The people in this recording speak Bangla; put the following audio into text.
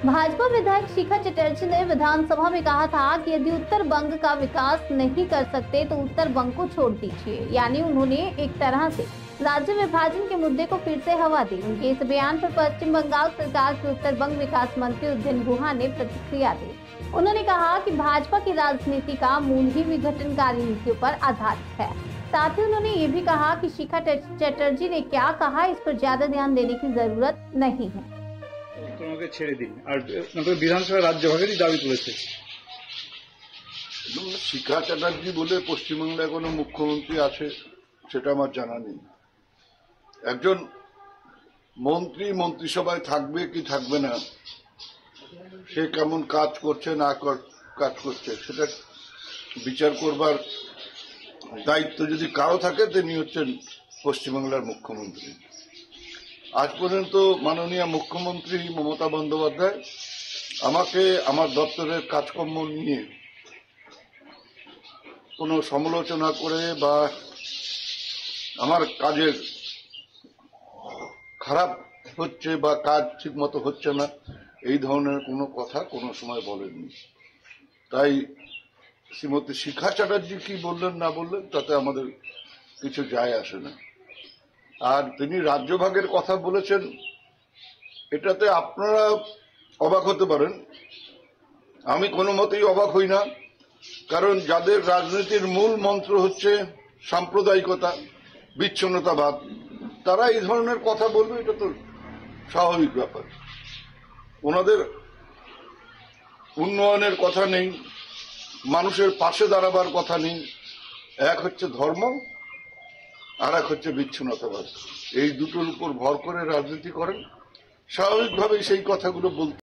भाजपा विधायक शिखा चटर्जी ने विधानसभा में कहा था कि यदि उत्तर बंग का विकास नहीं कर सकते तो उत्तर बंग को छोड़ दीजिए। यानी उन्होंने एक तरह से राज्य विभाजन के मुद्दे को फिर से हवा दी। उनके इस बयान पर पश्चिम बंगाल सरकार के उत्तर बंग विकास मंत्री उदयन गुहा ने प्रतिक्रिया दी। उन्होंने कहा कि भाजपा की राजनीति का मूल ही विघटनकारी नीतियों पर आधारित है। साथ ही उन्होंने ये भी कहा कि शिखा चटर्जी ने क्या कहा इस पर ज्यादा ध्यान देने की जरूरत नहीं है। তোমাকে ছেড়ে দিন আর বিধানসভা রাজ্য ভাগেরই দাবি তুলেছে। শিখা চ্যাটার্জি বলে পশ্চিমবাংলায় কোনো মুখ্যমন্ত্রী আছে সেটা আমার জানা নেই। একজন মন্ত্রী মন্ত্রিসভায় থাকবে কি থাকবে না, সে কেমন কাজ করছে না কাজ করছে সেটা বিচার করবার দায়িত্ব যদি কারো থাকে তিনি হচ্ছেন পশ্চিমবাংলার মুখ্যমন্ত্রী। আজ পর্যন্ত মাননীয় মুখ্যমন্ত্রী মমতা বন্দ্যোপাধ্যায় আমাকে আমার দপ্তরের কাজকর্ম নিয়ে কোনো সমালোচনা করে বা আমার কাজের খারাপ হচ্ছে বা কাজ ঠিকমতো হচ্ছে না এই ধরনের কোনো কথা কোনো সময় বলেননি। তাই শ্রীমতী শিখা চ্যাটার্জি কি বললেন না বললেন তাতে আমাদের কিছু যায় আসে না। আর তিনি রাজ্যভাগের কথা বলেছেন, এটাতে আপনারা অবাক হতে পারেন, আমি কোনো মতেই অবাক হই না। কারণ যাদের রাজনীতির মূল মন্ত্র হচ্ছে সাম্প্রদায়িকতা, বিচ্ছিন্নতাবাদ, তারা এই ধরনের কথা বলবে, এটা তো স্বাভাবিক ব্যাপার। ওনাদের উন্নয়নের কথা নেই, মানুষের পাশে দাঁড়াবার কথা নেই। এক হচ্ছে ধর্ম আর এক হচ্ছে বিচ্ছিন্নতাবাদ, এই দুটোর উপর ভর করে রাজনীতি করেন। স্বাভাবিকভাবেই সেই কথাগুলো বলতে